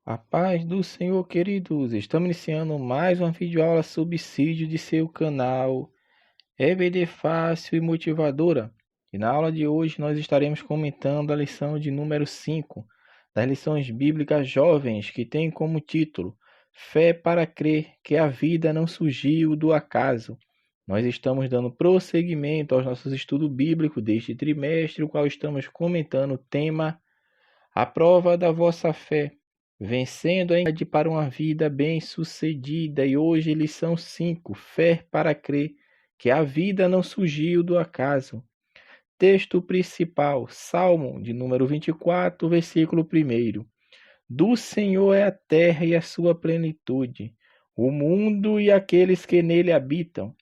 A paz do Senhor, queridos. Estamos iniciando mais uma videoaula subsídio de seu canal EBD Fácil e Motivadora. E na aula de hoje nós estaremos comentando a lição de número 5 das lições bíblicas jovens, que tem como título Fé para crer que a vida não surgiu do acaso. Nós estamos dando prosseguimento aos nossos estudos bíblicos deste trimestre, o qual estamos comentando o tema A prova da vossa fé, vencendo a idade para uma vida bem-sucedida. E hoje, lição 5, fé para crer que a vida não surgiu do acaso. Texto principal, Salmo de número 24, versículo 1. Do Senhor é a terra e a sua plenitude, o mundo e aqueles que nele habitam.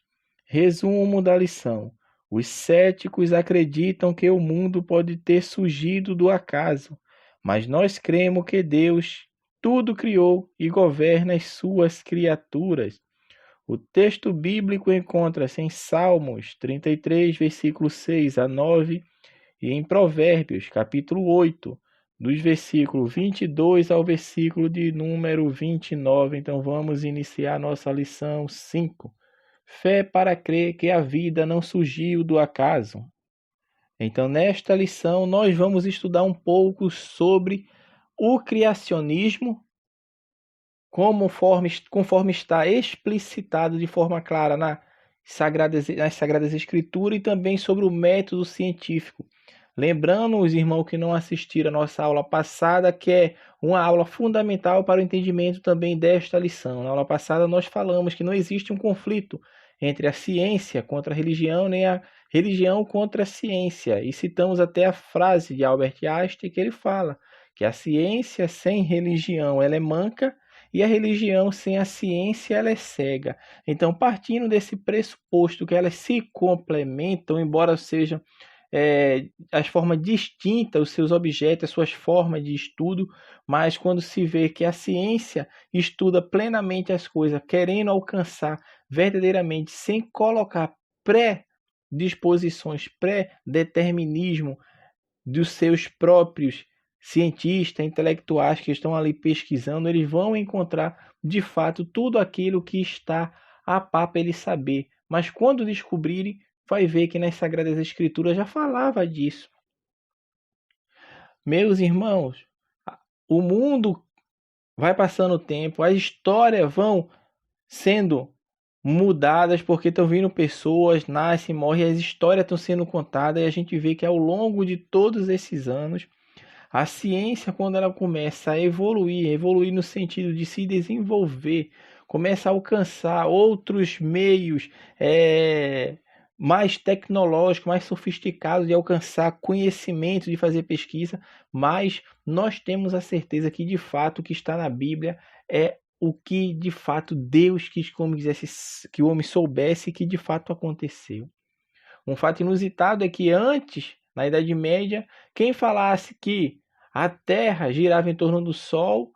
Resumo da lição. Os céticos acreditam que o mundo pode ter surgido do acaso, mas nós cremos que Deus tudo criou e governa as suas criaturas. O texto bíblico encontra-se em Salmos 33, versículos 6 a 9, e em Provérbios, capítulo 8, dos versículos 22 ao versículo de número 29. Então vamos iniciar nossa lição 5. Fé para crer que a vida não surgiu do acaso. Então, nesta lição, nós vamos estudar um pouco sobre o criacionismo, conforme está explicitado de forma clara nas Sagradas Escrituras, e também sobre o método científico. Lembrando os irmãos que não assistiram a nossa aula passada, que é uma aula fundamental para o entendimento também desta lição. Na aula passada nós falamos que não existe um conflito entre a ciência contra a religião, nem a religião contra a ciência. E citamos até a frase de Albert Einstein, que ele fala que a ciência sem religião ela é manca, e a religião sem a ciência ela é cega. Então, partindo desse pressuposto que elas se complementam, embora sejam as formas distintas, os seus objetos, as suas formas de estudo, mas quando se vê que a ciência estuda plenamente as coisas, querendo alcançar verdadeiramente, sem colocar pré-disposições, pré-determinismo dos seus próprios cientistas, intelectuais que estão ali pesquisando, eles vão encontrar de fato tudo aquilo que está a papo eles saber. Mas quando descobrirem, vai ver que nas Sagradas Escrituras já falava disso. Meus irmãos, o mundo vai passando o tempo, as histórias vão sendo mudadas porque estão vindo pessoas, nascem, morrem, as histórias estão sendo contadas e a gente vê que ao longo de todos esses anos, a ciência, quando ela começa a evoluir no sentido de se desenvolver, começa a alcançar outros meios mais tecnológicos, mais sofisticados de alcançar conhecimento, de fazer pesquisa, mas nós temos a certeza que de fato o que está na Bíblia é o que de fato Deus quis que o homem soubesse que de fato aconteceu. Um fato inusitado é que antes, na Idade Média, quem falasse que a Terra girava em torno do Sol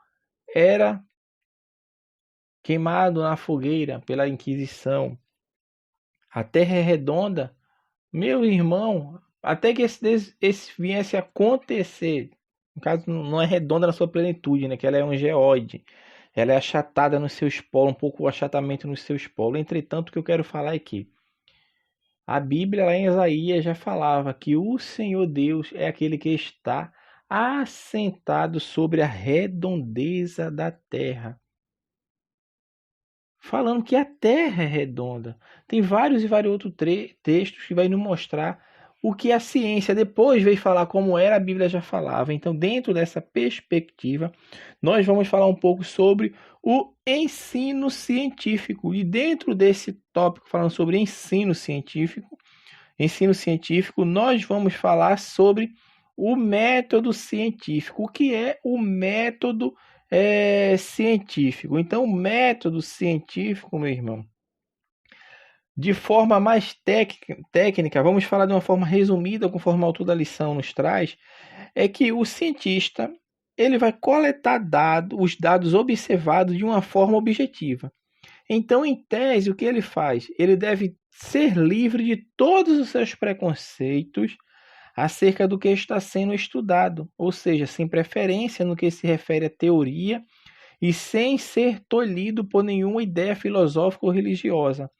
era queimado na fogueira pela Inquisição. A Terra é redonda. Meu irmão, até que esse viesse a acontecer, no caso não é redonda na sua plenitude, né? Que ela é um geóide. Ela é achatada nos seus polos, um pouco o achatamento nos seus polos. Entretanto, o que eu quero falar é que a Bíblia, lá em Isaías, já falava que o Senhor Deus é aquele que está assentado sobre a redondeza da terra. Falando que a terra é redonda. Tem vários e vários outros textos que vai nos mostrar o que a ciência depois veio falar como era, a Bíblia já falava. Então, dentro dessa perspectiva, nós vamos falar um pouco sobre o ensino científico. E dentro desse tópico, falando sobre ensino científico, nós vamos falar sobre o método científico. O que é o método científico? Então, o método científico, meu irmão, de forma mais técnica, vamos falar de uma forma resumida, conforme a autor da lição nos traz, é que o cientista ele vai coletar os dados observados de uma forma objetiva. Então, em tese, o que ele faz? Ele deve ser livre de todos os seus preconceitos acerca do que está sendo estudado, ou seja, sem preferência no que se refere à teoria e sem ser tolhido por nenhuma ideia filosófica ou religiosa.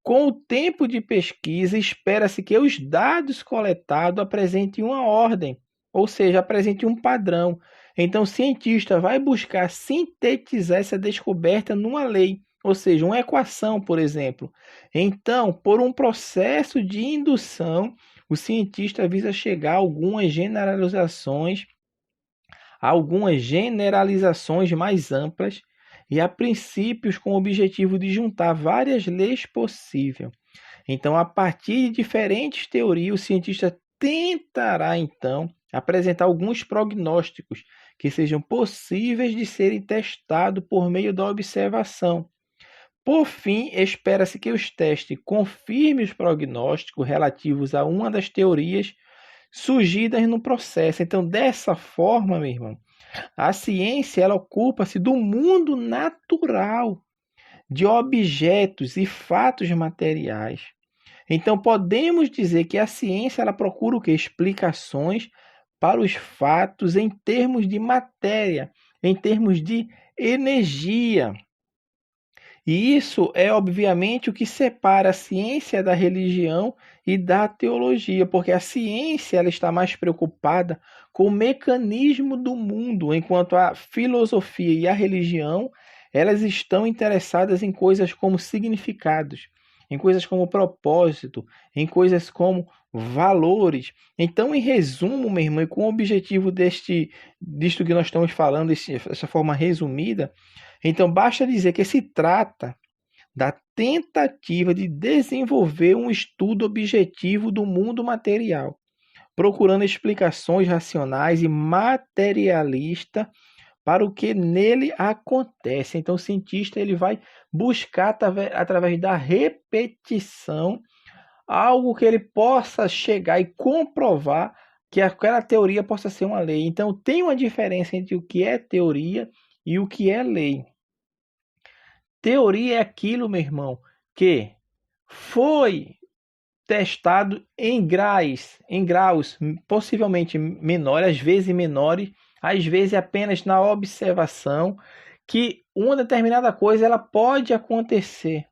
Com o tempo de pesquisa, espera-se que os dados coletados apresentem uma ordem, ou seja, apresentem um padrão. Então, o cientista vai buscar sintetizar essa descoberta numa lei, ou seja, uma equação, por exemplo. Então, por um processo de indução, o cientista visa chegar a algumas generalizações mais amplas e a princípios com o objetivo de juntar várias leis possíveis. Então, a partir de diferentes teorias, o cientista tentará, então, apresentar alguns prognósticos que sejam possíveis de serem testados por meio da observação. Por fim, espera-se que os testes confirmem os prognósticos relativos a uma das teorias surgidas no processo. Então, dessa forma, meu irmão, a ciência ela ocupa-se do mundo natural, de objetos e fatos materiais. Então, podemos dizer que a ciência ela procura o quê? Explicações para os fatos em termos de matéria, em termos de energia. E isso é, obviamente, o que separa a ciência da religião e da teologia, porque a ciência ela está mais preocupada com o mecanismo do mundo, enquanto a filosofia e a religião elas estão interessadas em coisas como significados, em coisas como propósito, em coisas como valores. Então, em resumo, meu irmão, e com o objetivo disto que nós estamos falando, dessa forma resumida, então basta dizer que se trata da tentativa de desenvolver um estudo objetivo do mundo material, procurando explicações racionais e materialistas para o que nele acontece. Então o cientista ele vai buscar através da repetição algo que ele possa chegar e comprovar que aquela teoria possa ser uma lei. Então tem uma diferença entre o que é teoria e o que é lei. Teoria é aquilo, meu irmão, que foi testado em graus possivelmente menores, às vezes apenas na observação, que uma determinada coisa ela pode acontecer,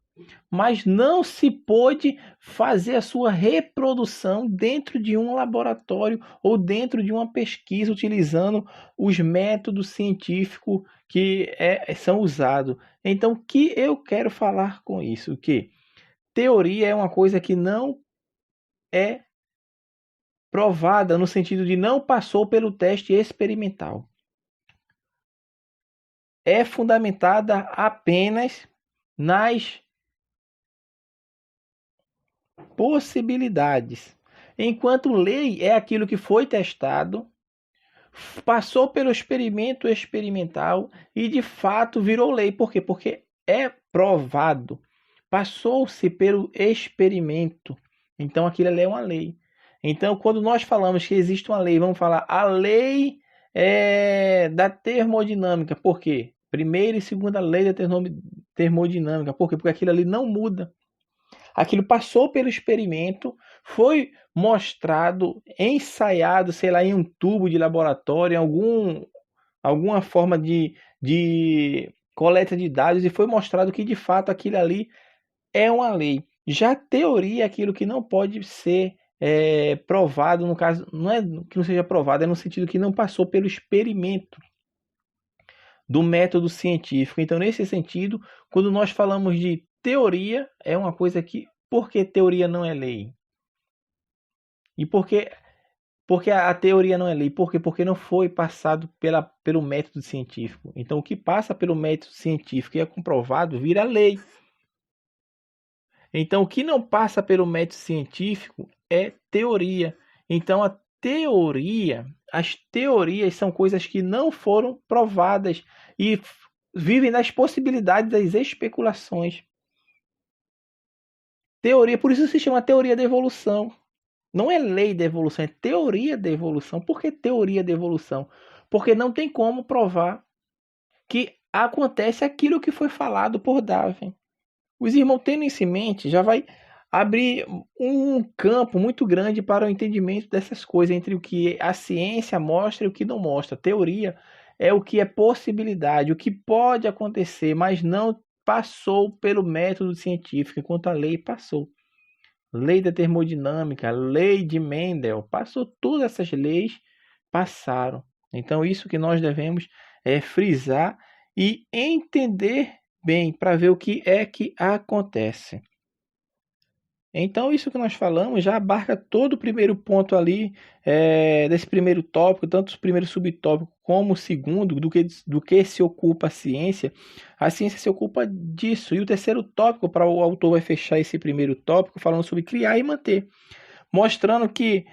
mas não se pode fazer a sua reprodução dentro de um laboratório ou dentro de uma pesquisa utilizando os métodos científicos que são usados. Então, o que eu quero falar com isso? Que teoria é uma coisa que não é provada no sentido de não passou pelo teste experimental. É fundamentada apenas nas possibilidades. Enquanto lei é aquilo que foi testado, passou pelo experimento experimental e de fato virou lei. Por quê? Porque é provado. Passou-se pelo experimento. Então aquilo ali é uma lei. Então quando nós falamos que existe uma lei, vamos falar a lei da termodinâmica. Por quê? Primeira e segunda lei da termodinâmica. Por quê? Porque aquilo ali não muda. Aquilo passou pelo experimento, foi mostrado, ensaiado, sei lá, em um tubo de laboratório, em alguma forma de coleta de dados, e foi mostrado que de fato aquilo ali é uma lei. Já a teoria é aquilo que não pode ser provado, no caso, não é que não seja provado, é no sentido que não passou pelo experimento do método científico. Então, nesse sentido, quando nós falamos de teoria, é uma coisa que... Por que teoria não é lei? E porque a teoria não é lei? Por quê? Porque não foi passado pelo método científico. Então, o que passa pelo método científico e é comprovado, vira lei. Então, o que não passa pelo método científico é teoria. Então, as teorias são coisas que não foram provadas e vivem nas possibilidades das especulações. Teoria, por isso se chama teoria da evolução. Não é lei da evolução, é teoria da evolução. Por que teoria da evolução? Porque não tem como provar que acontece aquilo que foi falado por Darwin. Os irmãos tendo isso em mente, já vai abrir um campo muito grande para o entendimento dessas coisas, entre o que a ciência mostra e o que não mostra. Teoria é o que é possibilidade, o que pode acontecer, mas não passou pelo método científico, enquanto a lei passou. Lei da termodinâmica, lei de Mendel, passou todas essas leis, passaram. Então isso que nós devemos é frisar e entender bem para ver o que é que acontece. Então, isso que nós falamos já abarca todo o primeiro ponto ali, desse primeiro tópico, tanto o primeiro subtópico como o segundo, do que se ocupa a ciência. A ciência se ocupa disso. E o terceiro tópico, para o autor vai fechar esse primeiro tópico, falando sobre criar e manter, mostrando que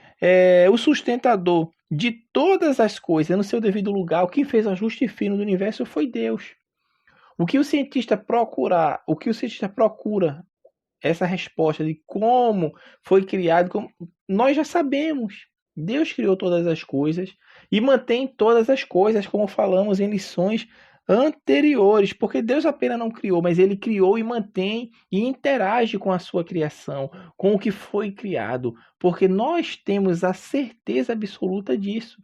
o sustentador de todas as coisas no seu devido lugar, o que fez ajuste fino do universo foi Deus. O que o cientista procura essa resposta de como foi criado, nós já sabemos. Deus criou todas as coisas e mantém todas as coisas, como falamos em lições anteriores, porque Deus apenas não criou, mas ele criou e mantém e interage com a sua criação, com o que foi criado, porque nós temos a certeza absoluta disso.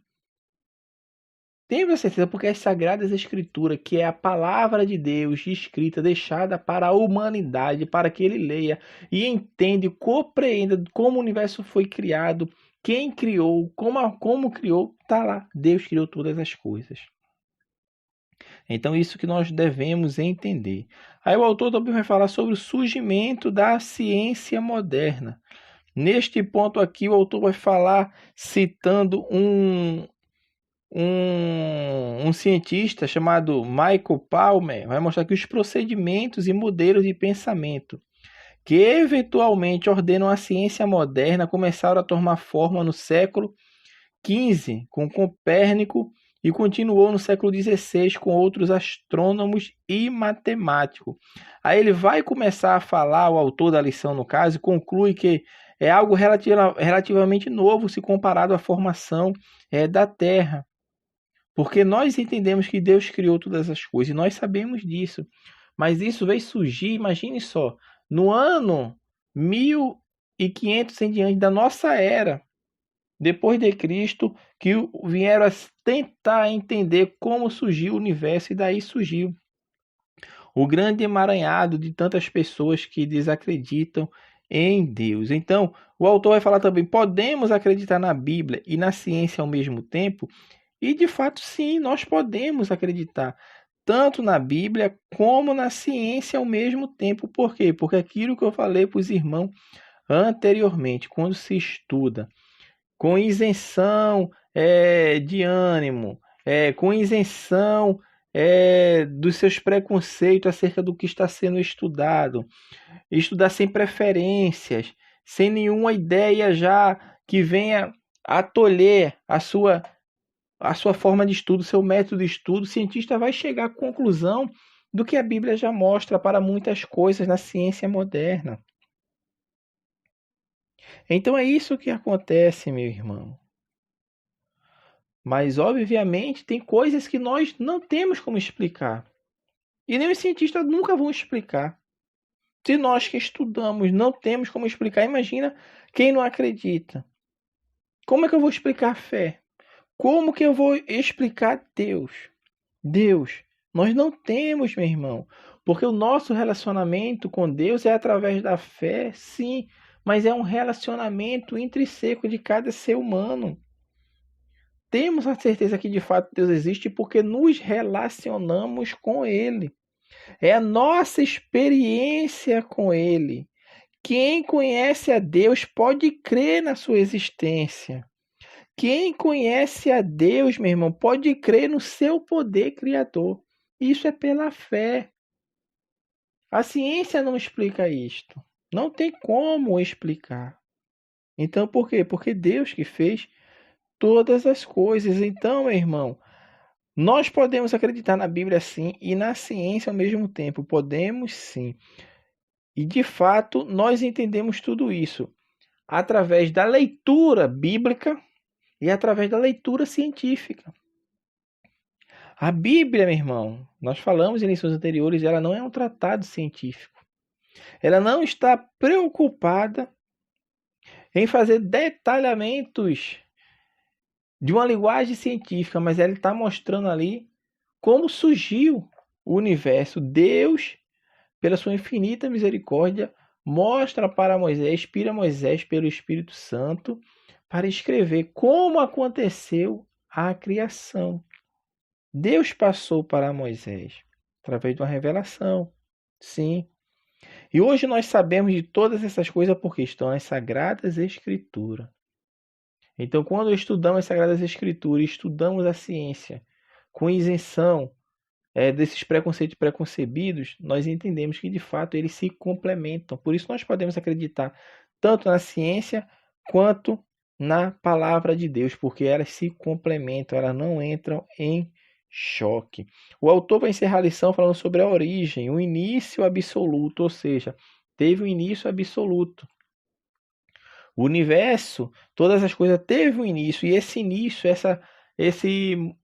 Temos a certeza porque as Sagradas Escrituras, que é a palavra de Deus escrita, deixada para a humanidade, para que ele leia e entenda e compreenda como o universo foi criado, quem criou, como criou, está lá. Deus criou todas as coisas. Então, isso que nós devemos entender. Aí o autor também vai falar sobre o surgimento da ciência moderna. Neste ponto aqui, o autor vai falar citando um cientista chamado Michael Palmer vai mostrar que os procedimentos e modelos de pensamento que eventualmente ordenam a ciência moderna começaram a tomar forma no século XV com Copérnico e continuou no século XVI com outros astrônomos e matemáticos. Aí ele vai começar a falar, o autor da lição no caso, e conclui que é algo relativamente novo se comparado à formação da Terra. Porque nós entendemos que Deus criou todas as coisas, e nós sabemos disso. Mas isso veio surgir, imagine só, no ano 1500 em diante da nossa era, depois de Cristo, que vieram a tentar entender como surgiu o universo, e daí surgiu o grande emaranhado de tantas pessoas que desacreditam em Deus. Então, o autor vai falar também, podemos acreditar na Bíblia e na ciência ao mesmo tempo? E de fato, sim, nós podemos acreditar tanto na Bíblia como na ciência ao mesmo tempo. Por quê? Porque aquilo que eu falei para os irmãos anteriormente, quando se estuda com isenção de ânimo, com isenção dos seus preconceitos acerca do que está sendo estudado, estudar sem preferências, sem nenhuma ideia já que venha a tolher a sua forma de estudo, seu método de estudo, o cientista vai chegar à conclusão do que a Bíblia já mostra para muitas coisas na ciência moderna. Então é isso que acontece, meu irmão. Mas, obviamente, tem coisas que nós não temos como explicar. E nem os cientistas nunca vão explicar. Se nós que estudamos não temos como explicar, imagina quem não acredita. Como é que eu vou explicar a fé? Como que eu vou explicar Deus? Deus, nós não temos, meu irmão, porque o nosso relacionamento com Deus é através da fé, sim, mas é um relacionamento intrínseco de cada ser humano. Temos a certeza que de fato Deus existe porque nos relacionamos com Ele. É a nossa experiência com Ele. Quem conhece a Deus pode crer na sua existência. Quem conhece a Deus, meu irmão, pode crer no seu poder criador. Isso é pela fé. A ciência não explica isto. Não tem como explicar. Então, por quê? Porque Deus que fez todas as coisas. Então, meu irmão, nós podemos acreditar na Bíblia sim e na ciência ao mesmo tempo. Podemos sim. E de fato, nós entendemos tudo isso através da leitura bíblica e através da leitura científica. A Bíblia, meu irmão, nós falamos em lições anteriores, ela não é um tratado científico. Ela não está preocupada em fazer detalhamentos de uma linguagem científica, mas ela está mostrando ali como surgiu o universo. Deus, pela sua infinita misericórdia, mostra para Moisés, inspira Moisés pelo Espírito Santo para escrever como aconteceu a criação. Deus passou para Moisés através de uma revelação. Sim. E hoje nós sabemos de todas essas coisas porque estão nas Sagradas Escrituras. Então, quando estudamos as Sagradas Escrituras, estudamos a ciência com isenção desses preconceitos preconcebidos, nós entendemos que de fato eles se complementam. Por isso nós podemos acreditar tanto na ciência quanto na palavra de Deus, porque elas se complementam, elas não entram em choque. O autor vai encerrar a lição falando sobre a origem, o início absoluto, ou seja, teve um início absoluto. O universo, todas as coisas teve um início, e esse início,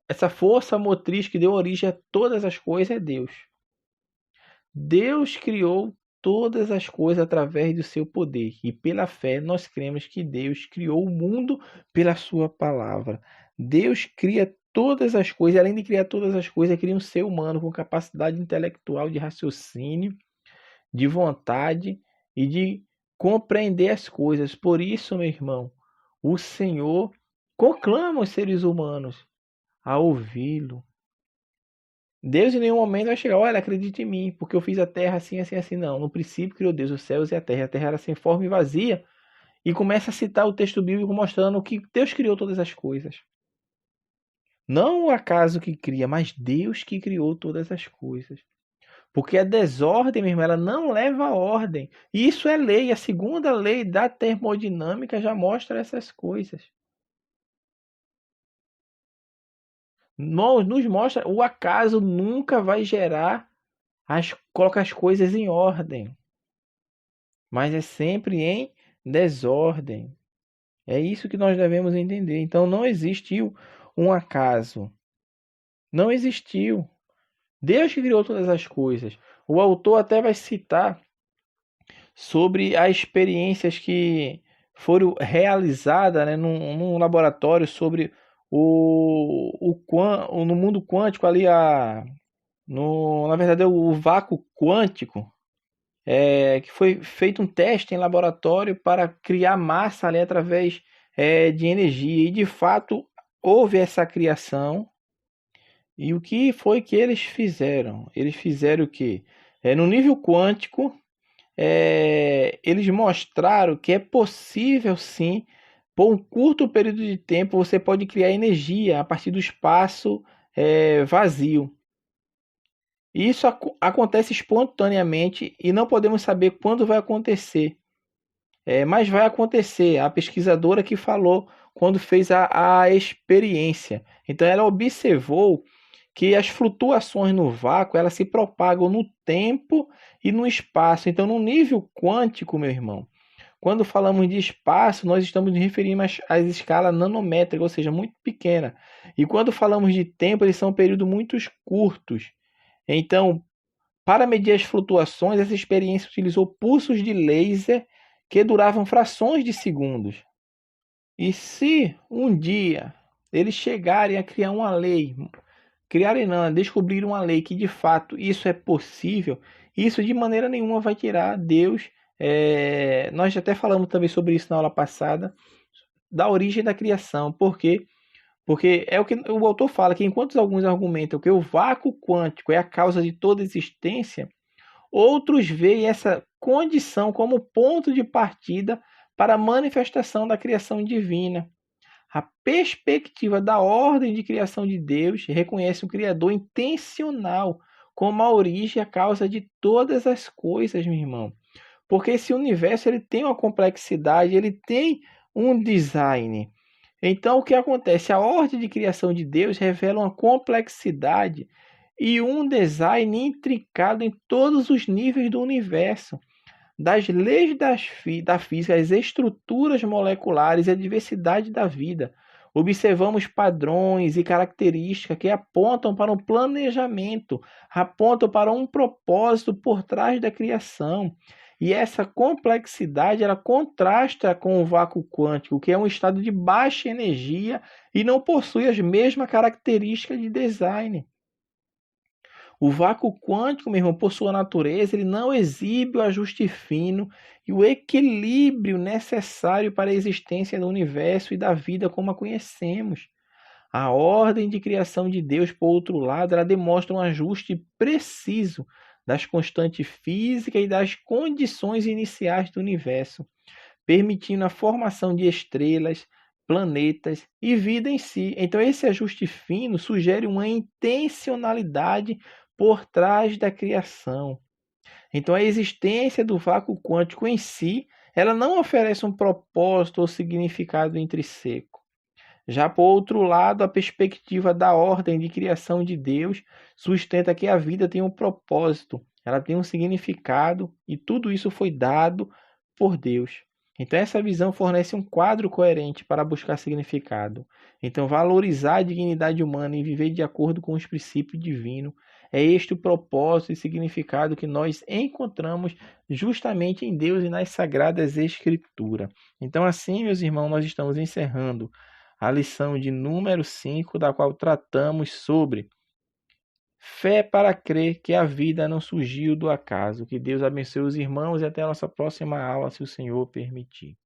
essa força motriz que deu origem a todas as coisas é Deus. Deus criou todas as coisas através do seu poder, e pela fé nós cremos que Deus criou o mundo pela sua palavra. Deus cria todas as coisas, além de criar todas as coisas, cria um ser humano com capacidade intelectual de raciocínio, de vontade e de compreender as coisas. Por isso, meu irmão, o Senhor conclama os seres humanos a ouvi-lo. Deus em nenhum momento vai chegar, olha, acredite em mim, porque eu fiz a terra assim, assim, assim. Não, no princípio criou Deus os céus e a terra era sem forma e vazia. E começa a citar o texto bíblico mostrando que Deus criou todas as coisas. Não o acaso que cria, mas Deus que criou todas as coisas. Porque a desordem, meu irmão, ela não leva a ordem. E isso é lei. A segunda lei da termodinâmica já mostra essas coisas. Nos mostra o acaso nunca vai gerar, coloca as coisas em ordem. Mas é sempre em desordem. É isso que nós devemos entender. Então não existiu um acaso. Não existiu. Deus que criou todas as coisas. O autor até vai citar sobre as experiências que foram realizadas, né, num laboratório sobre no mundo quântico ali, na verdade é o vácuo quântico, que foi feito um teste em laboratório para criar massa ali através de energia, e de fato houve essa criação. E o que foi que eles fizeram? Eles fizeram o quê? No nível quântico, eles mostraram que é possível sim, por um curto período de tempo, você pode criar energia a partir do espaço vazio. Isso acontece espontaneamente e não podemos saber quando vai acontecer. Mas vai acontecer. A pesquisadora que falou quando fez a experiência. Então ela observou que as flutuações no vácuo elas se propagam no tempo e no espaço. Então, no nível quântico, meu irmão, quando falamos de espaço, nós estamos nos referindo às escalas nanométricas, ou seja, muito pequena. E quando falamos de tempo, eles são períodos muito curtos. Então, para medir as flutuações, essa experiência utilizou pulsos de laser que duravam frações de segundos. E se um dia eles chegarem a criar uma lei, descobrir uma lei que de fato isso é possível, isso de maneira nenhuma vai tirar Deus. Nós já até falamos também sobre isso na aula passada, da origem da criação. Por quê? Porque é o que o autor fala, que enquanto alguns argumentam que o vácuo quântico é a causa de toda existência, outros veem essa condição como ponto de partida para a manifestação da criação divina. A perspectiva da ordem de criação de Deus reconhece o Criador intencional como a origem e a causa de todas as coisas, meu irmão. Porque esse universo ele tem uma complexidade, ele tem um design. Então, o que acontece? A ordem de criação de Deus revela uma complexidade e um design intricado em todos os níveis do universo. Das leis da física, as estruturas moleculares e a diversidade da vida. Observamos padrões e características que apontam para um planejamento, apontam para um propósito por trás da criação. E essa complexidade ela contrasta com o vácuo quântico, que é um estado de baixa energia e não possui as mesmas características de design. O vácuo quântico, meu irmão, por sua natureza, ele não exibe o ajuste fino e o equilíbrio necessário para a existência do universo e da vida como a conhecemos. A ordem de criação de Deus, por outro lado, ela demonstra um ajuste preciso das constantes físicas e das condições iniciais do universo, permitindo a formação de estrelas, planetas e vida em si. Então, esse ajuste fino sugere uma intencionalidade por trás da criação. Então, a existência do vácuo quântico em si, ela não oferece um propósito ou significado intrínseco. Já por outro lado, a perspectiva da ordem de criação de Deus sustenta que a vida tem um propósito, ela tem um significado e tudo isso foi dado por Deus. Então, essa visão fornece um quadro coerente para buscar significado. Então, valorizar a dignidade humana e viver de acordo com os princípios divinos é este o propósito e significado que nós encontramos justamente em Deus e nas Sagradas Escrituras. Então, assim, meus irmãos, nós estamos encerrando a lição de número 5, da qual tratamos sobre fé para crer que a vida não surgiu do acaso. Que Deus abençoe os irmãos e até a nossa próxima aula, se o Senhor permitir.